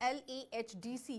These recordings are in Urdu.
LAHDC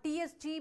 TSG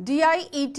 DIET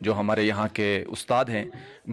جو ہمارے یہاں کے استاد ہیں،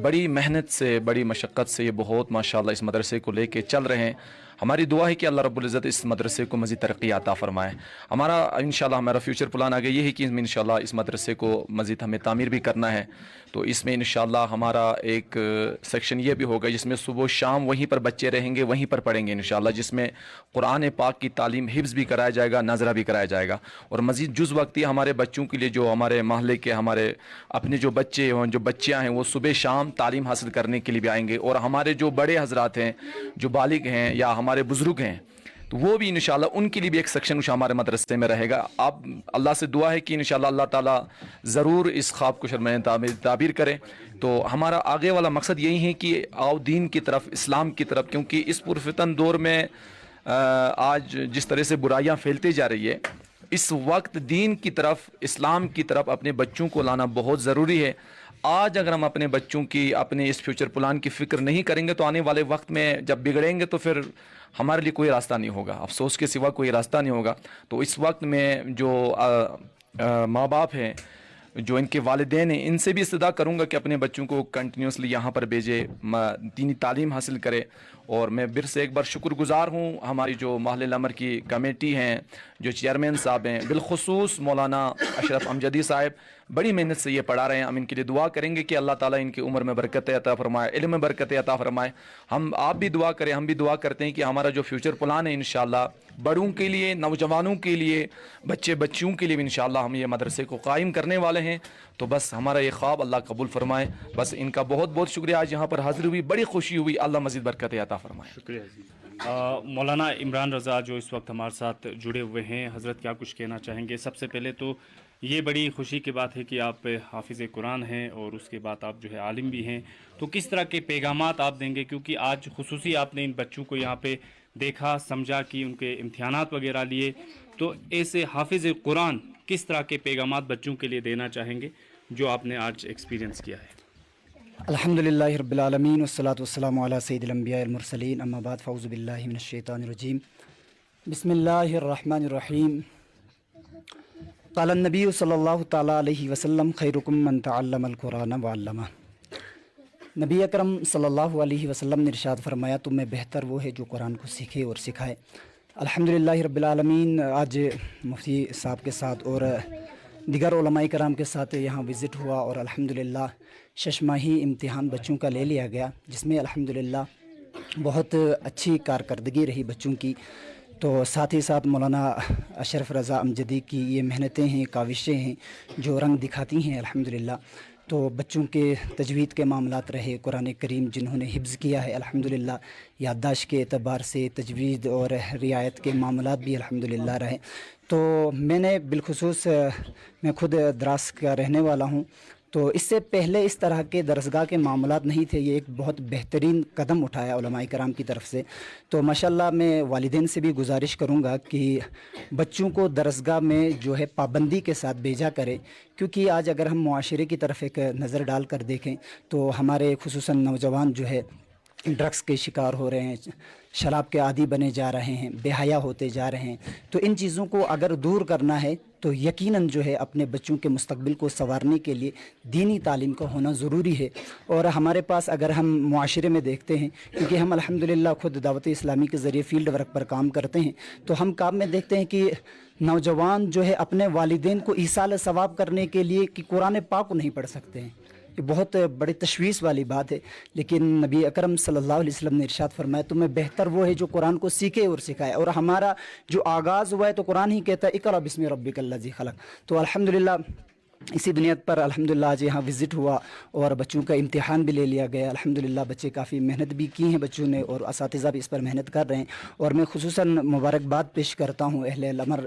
بڑی محنت سے بڑی مشقت سے یہ بہت ماشاءاللہ اس مدرسے کو لے کے چل رہے ہیں. ہماری دعا ہے کہ اللہ رب العزت اس مدرسے کو مزید ترقی عطا فرمائے. ہمارا انشاءاللہ ہمارا فیوچر پلان آگے یہ ہے کہ انشاءاللہ اس مدرسے کو مزید ہمیں تعمیر بھی کرنا ہے. تو اس میں انشاءاللہ ہمارا ایک سیکشن یہ بھی ہوگا جس میں صبح و شام وہیں پر بچے رہیں گے، وہیں پر پڑھیں گے انشاءاللہ، جس میں قرآن پاک کی تعلیم حفظ بھی کرایا جائے گا، ناظرہ بھی کرایا جائے گا. اور مزید جز وقتی ہمارے بچوں کے لیے جو ہمارے محلے کے ہمارے اپنے جو بچے ہوں، جو بچیاں ہیں، وہ صبح شام تعلیم حاصل کرنے کے لیے بھی آئیں گے. اور ہمارے جو بڑے حضرات ہیں، جو بالغ ہیں یا ہمارے بزرگ ہیں، تو وہ بھی انشاءاللہ ان کے لیے بھی ایک سیکشن ہمارے مدرسے میں رہے گا. اب اللہ سے دعا ہے کہ انشاءاللہ اللہ تعالیٰ ضرور اس خواب کو شرمین تعبیر کرے. تو ہمارا آگے والا مقصد یہی ہے کہ آؤ دین کی طرف، اسلام کی طرف، کیونکہ اس پرفتن دور میں آج جس طرح سے برائیاں پھیلتی جا رہی ہے، اس وقت دین کی طرف، اسلام کی طرف اپنے بچوں کو لانا بہت ضروری ہے. آج اگر ہم اپنے بچوں کی، اپنے اس فیوچر پلان کی فکر نہیں کریں گے تو آنے والے وقت میں جب بگڑیں گے تو پھر ہمارے لیے کوئی راستہ نہیں ہوگا، افسوس کے سوا کوئی راستہ نہیں ہوگا. تو اس وقت میں جو ماں باپ ہیں، جو ان کے والدین ہیں، ان سے بھی استدعا کروں گا کہ اپنے بچوں کو کنٹینیوسلی یہاں پر بھیجے، دینی تعلیم حاصل کرے. اور میں پھر سے ایک بار شکر گزار ہوں ہماری جو محل الامر کی کمیٹی ہیں، جو چیئرمین صاحب ہیں، بالخصوص مولانا اشرف امجدی صاحب بڑی محنت سے یہ پڑھا رہے ہیں. ہم ان کے لیے دعا کریں گے کہ اللہ تعالیٰ ان کی عمر میں برکت عطا فرمائے، علم میں برکت عطا فرمائے. آپ بھی دعا کریں، ہم بھی دعا کرتے ہیں کہ ہمارا جو فیوچر پلان ہے انشاءاللہ بڑوں کے لیے، نوجوانوں کے لیے، بچوں کے لیے بھی انشاءاللہ ہم یہ مدرسے کو قائم کرنے والے ہیں. تو بس ہمارا یہ خواب اللہ قبول فرمائے. بس ان کا بہت بہت شکریہ. آج یہاں پر حاضر ہوئی، بڑی خوشی ہوئی. اللہ مزید برکت عطا فرمائے. شکریہ جی. مولانا عمران رضا جو اس وقت ہمارے ساتھ جڑے ہوئے ہیں، حضرت کیا کچھ کہنا چاہیں گے؟ سب سے پہلے تو یہ بڑی خوشی کی بات ہے کہ آپ حافظ قرآن ہیں اور اس کے بعد آپ جو ہے عالم بھی ہیں. تو کس طرح کے پیغامات آپ دیں گے؟ کیونکہ آج خصوصی آپ نے ان بچوں کو یہاں پہ دیکھا، سمجھا کہ ان کے امتحانات وغیرہ لیے، تو ایسے حافظ قرآن کس طرح کے پیغامات بچوں کے لیے دینا چاہیں گے جو آپ نے آج ایکسپیرینس کیا ہے؟ الحمدللہ رب العالمین والصلاة والسلام علی سید الانبیاء المرسلین، اما بعد فاعوذ باللہ من الشیطان الرجیم. بسم اللہ الرحمن الرحیم. قال النبی صلی اللہ تعالیٰ علیہ وسلم خیرکم من تعلم القرآن وعلمہ. نبی اکرم صلی اللہ علیہ وسلم نے ارشاد فرمایا تم میں بہتر وہ ہے جو قرآن کو سیکھے اور سکھائے. الحمدللہ رب العالمین. آج مفتی صاحب کے ساتھ اور دیگر علماء کرام کے ساتھ یہاں وزٹ ہوا اور الحمدللہ ششماہی امتحان بچوں کا لے لیا گیا، جس میں الحمدللہ بہت اچھی کارکردگی رہی بچوں کی. تو ساتھ ہی ساتھ مولانا اشرف رضا امجدی کی یہ محنتیں ہیں، کاوشیں ہیں جو رنگ دکھاتی ہیں الحمدللہ. تو بچوں کے تجوید کے معاملات رہے، قرآن کریم جنہوں نے حفظ کیا ہے الحمدللہ، یادداشت کے اعتبار سے تجوید اور رعایت کے معاملات بھی الحمدللہ رہے. تو میں نے بالخصوص میں خود دراس کا رہنے والا ہوں، تو اس سے پہلے اس طرح کے درسگاہ کے معاملات نہیں تھے. یہ ایک بہت بہترین قدم اٹھایا علماء کرام کی طرف سے. تو ماشاءاللہ میں والدین سے بھی گزارش کروں گا کہ بچوں کو درسگاہ میں جو ہے پابندی کے ساتھ بھیجا کرے، کیونکہ آج اگر ہم معاشرے کی طرف ایک نظر ڈال کر دیکھیں تو ہمارے خصوصاً نوجوان جو ہے ڈرگس کے شکار ہو رہے ہیں، شراب کے عادی بنے جا رہے ہیں، بے حیا ہوتے جا رہے ہیں. تو ان چیزوں کو اگر دور کرنا ہے تو یقیناً جو ہے اپنے بچوں کے مستقبل کو سنوارنے کے لیے دینی تعلیم کا ہونا ضروری ہے. اور ہمارے پاس اگر ہم معاشرے میں دیکھتے ہیں، کیونکہ ہم الحمدللہ خود دعوت اسلامی کے ذریعے فیلڈ ورک پر کام کرتے ہیں، تو ہم کام میں دیکھتے ہیں کہ نوجوان جو ہے اپنے والدین کو ایصال ثواب کرنے کے لیے کہ قرآن پاک کو نہیں پڑھ سکتے ہیں. یہ بہت بڑی تشویش والی بات ہے. لیکن نبی اکرم صلی اللہ علیہ وسلم نے ارشاد فرمایا تمہیں بہتر وہ ہے جو قرآن کو سیکھے اور سکھائے. اور ہمارا جو آغاز ہوا ہے تو قرآن ہی کہتا ہے اقرأ بسم ربک الذی خلق. تو الحمدللہ اسی بنیاد پر الحمدللہ آج یہاں وزٹ ہوا اور بچوں کا امتحان بھی لے لیا گیا. الحمدللہ بچے کافی محنت بھی کی ہیں بچوں نے، اور اساتذہ بھی اس پر محنت کر رہے ہیں. اور میں خصوصاً مبارکباد پیش کرتا ہوں اہل الامر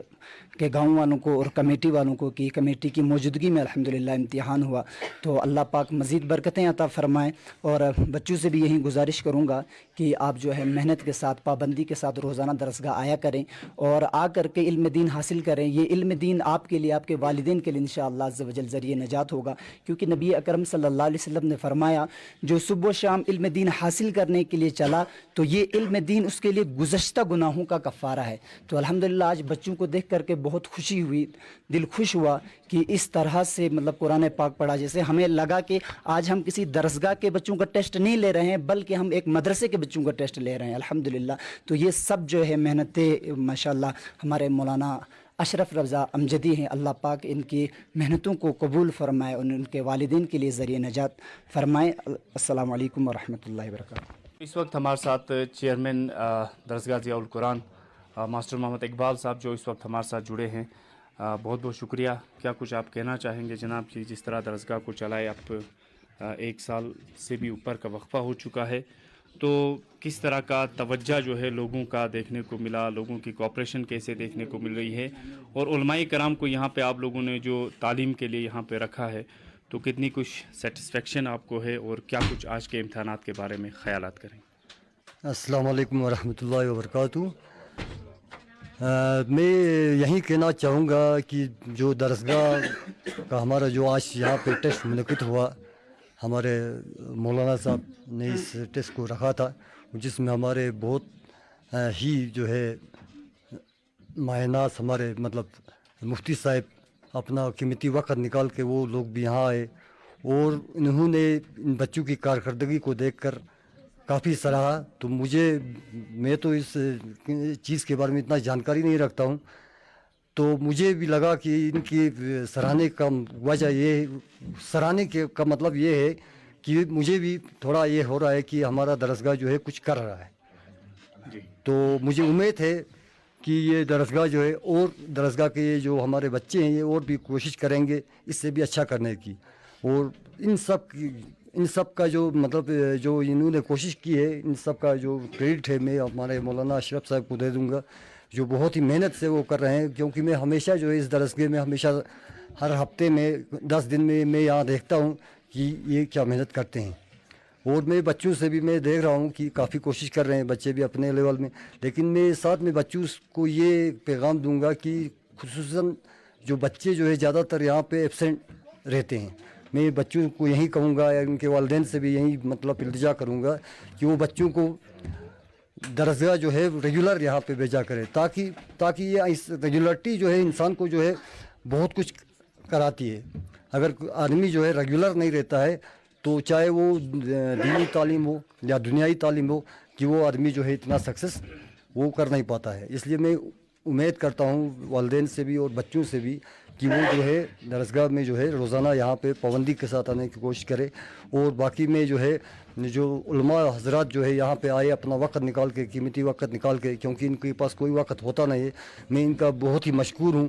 کے گاؤں والوں کو اور کمیٹی والوں کو کہ کمیٹی کی موجودگی میں الحمدللہ امتحان ہوا. تو اللہ پاک مزید برکتیں عطا فرمائیں. اور بچوں سے بھی یہی گزارش کروں گا کہ آپ جو ہے محنت کے ساتھ، پابندی کے ساتھ روزانہ درسگاہ آیا کریں اور آ کر کے علم دین حاصل کریں. یہ علم دین آپ کے لیے، آپ کے والدین کے لیے انشاءاللہ عز و جل ذریعہ نجات ہوگا. کیونکہ نبی اکرم صلی اللہ علیہ وسلم نے فرمایا جو صبح و شام علم دین حاصل کرنے کے لیے چلا تو یہ علم دین اس کے لیے گزشتہ گناہوں کا کفارہ ہے. تو الحمدللہ آج بچوں کو دیکھ کر کے بہت خوشی ہوئی, دل خوش ہوا کہ اس طرح سے مطلب قرآن پاک پڑھا. جیسے ہمیں لگا کہ آج ہم کسی درسگاہ کے بچوں کا ٹیسٹ نہیں لے رہے ہیں بلکہ ہم ایک مدرسے کے بچوں کا ٹیسٹ لے رہے ہیں. الحمدللہ. تو یہ سب جو ہے محنتیں ماشاءاللہ ہمارے مولانا اشرف رضا امجدی ہیں. اللہ پاک ان کی محنتوں کو قبول فرمائے اور ان کے والدین کے لیے ذریعہ نجات فرمائے. السلام علیکم ورحمۃ اللہ وبرکاتہ. اس وقت ہمارے ساتھ چیئرمین درسگاہ ضیاء القرآن ماسٹر محمد اقبال صاحب جو اس وقت ہمارے ساتھ جڑے ہیں. بہت بہت شکریہ. کیا کچھ آپ کہنا چاہیں گے جناب جی؟ جس طرح درسگاہ کو چلائے اب 1 سال سے بھی اوپر کا وقفہ ہو چکا ہے, تو کس طرح کا توجہ جو ہے لوگوں کا دیکھنے کو ملا, لوگوں کی کوآپریشن کیسے دیکھنے کو مل رہی ہے, اور علماء کرام کو یہاں پہ آپ لوگوں نے جو تعلیم کے لیے یہاں پہ رکھا ہے تو کتنی کچھ سیٹسفیکشن آپ کو ہے, اور کیا کچھ آج کے امتحانات کے بارے میں خیالات کریں؟ السلام علیکم ورحمۃ اللہ وبرکاتہ. میں یہی کہنا چاہوں گا کہ جو درسگاہ کا ہمارا جو آج یہاں پہ ٹیسٹ منعقد ہوا, ہمارے مولانا صاحب نے اس ٹیسٹ کو رکھا تھا جس میں ہمارے بہت ہی جو ہے ماہناز ہمارے مطلب مفتی صاحب اپنا قیمتی وقت نکال کے وہ لوگ بھی یہاں آئے, اور انہوں نے ان بچوں کی کارکردگی کو دیکھ کر کافی سراہا. تو میں تو اس چیز کے بارے میں اتنا جانکاری نہیں رکھتا ہوں, تو مجھے بھی لگا کہ ان کی سراہنے کا وجہ یہ سراہنے کا مطلب یہ ہے کہ مجھے بھی تھوڑا یہ ہو رہا ہے کہ ہمارا درسگاہ جو ہے کچھ کر رہا ہے. تو مجھے امید ہے کہ یہ درسگاہ جو ہے اور درسگاہ کے یہ جو ہمارے بچے ہیں یہ اور بھی کوشش کریں گے اس سے بھی اچھا کرنے کی. اور ان سب کا جو مطلب جو انہوں نے کوشش کی ہے ان سب کا جو کریڈٹ ہے میں ہمارے مولانا اشرف صاحب کو دے دوں گا, جو بہت ہی محنت سے وہ کر رہے ہیں. کیونکہ میں ہمیشہ جو ہے اس درسگاہ میں ہمیشہ ہر ہفتے میں 10 دن میں یہاں دیکھتا ہوں کہ یہ کیا محنت کرتے ہیں. اور میں بچوں سے بھی میں دیکھ رہا ہوں کہ کافی کوشش کر رہے ہیں بچے بھی اپنے لیول میں. لیکن میں ساتھ میں بچوں کو یہ پیغام دوں گا کہ خصوصاً جو بچے جو ہے زیادہ تر یہاں پہ ایبسینٹ رہتے ہیں, میں بچوں کو یہی کہوں گا یا ان کے والدین سے بھی یہی مطلب التجا کروں گا کہ وہ بچوں کو درسگاہ جو ہے ریگولر یہاں پہ بھیجا کرے, تاکہ یہ اس ریگولرٹی جو ہے انسان کو جو ہے بہت کچھ کراتی ہے. اگر آدمی جو ہے ریگولر نہیں رہتا ہے تو چاہے وہ دینی تعلیم ہو یا دنیائی تعلیم ہو کہ وہ آدمی جو ہے اتنا سکسیس وہ کر نہیں پاتا ہے. اس لیے میں امید کرتا ہوں والدین سے بھی اور بچوں سے بھی کہ وہ جو ہے درسگاہ میں جو ہے روزانہ یہاں پہ پابندی کے ساتھ آنے کی کوشش کرے. اور باقی میں جو ہے جو علماء حضرات جو ہے یہاں پہ آئے اپنا وقت نکال کے, قیمتی وقت نکال کے, کیونکہ ان کے پاس کوئی وقت ہوتا نہیں ہے. میں ان کا بہت ہی مشکور ہوں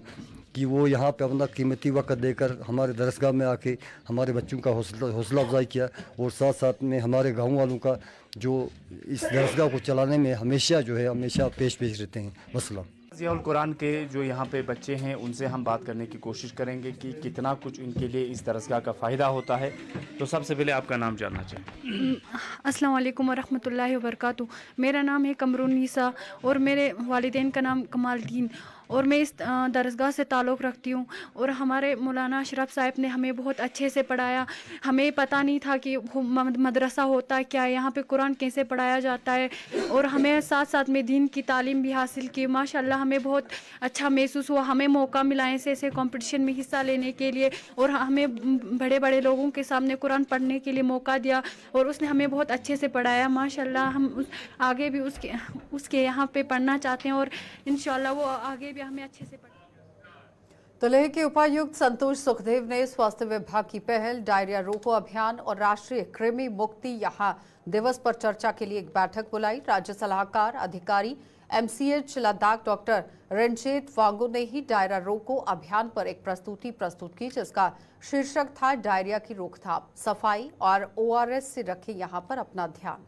کہ وہ یہاں پہ اپنا قیمتی وقت دے کر ہمارے درسگاہ میں آ کے ہمارے بچوں کا حوصلہ افزائی کیا, اور ساتھ ساتھ میں ہمارے گاؤں والوں کا جو اس درسگاہ کو چلانے میں ہمیشہ پیش رہتے ہیں. وسلام. ضیاء القرآن کے جو یہاں پہ بچے ہیں ان سے ہم بات کرنے کی کوشش کریں گے کہ کتنا کچھ ان کے لیے اس درسگاہ کا فائدہ ہوتا ہے. تو سب سے پہلے آپ کا نام جاننا چاہیں. السلام علیکم ورحمۃ اللہ وبرکاتہ. میرا نام ہے قمرون نیسا اور میرے والدین کا نام کمال الدین, اور میں اس درسگاہ سے تعلق رکھتی ہوں. اور ہمارے مولانا اشرف صاحب نے ہمیں بہت اچھے سے پڑھایا. ہمیں پتہ نہیں تھا کہ مدرسہ ہوتا ہے کیا, یہاں پہ قرآن کیسے پڑھایا جاتا ہے, اور ہمیں ساتھ ساتھ میں دین کی تعلیم بھی حاصل کی. ماشاء اللہ ہمیں بہت اچھا محسوس ہوا. ہمیں موقع ملا ایسے کمپٹیشن میں حصہ لینے کے لیے, اور ہمیں بڑے بڑے لوگوں کے سامنے قرآن پڑھنے کے لیے موقع دیا, اور اس نے ہمیں بہت اچھے سے پڑھایا. ماشاء اللہ ہم آگے بھی اس کے یہاں پہ پڑھنا چاہتے ہیں, اور انشاءاللہ وہ آگے بھی ہمیں اچھے سے پڑھائیں. تو لیہ کے اپایکت سنتوش سکھدیو نے سواستھ وبھاگ کی پہل ڈائریا روکو ابھیان اور راشٹریہ کرمی مکتی یہاں دیوس پر چرچا کے لیے ایک بیٹھک بلائی. راجیہ صلاحکار ادھیکاری MCH لداخ ڈاکٹر رنجیت وانگو نے ہی ڈائریا روکو ابھیان پر ایک پرستوت کی, جس کا شیرشک تھا ڈائریا کی روک تھام, صفائی اور ORS سے رکھے یہاں پر اپنا دھیان.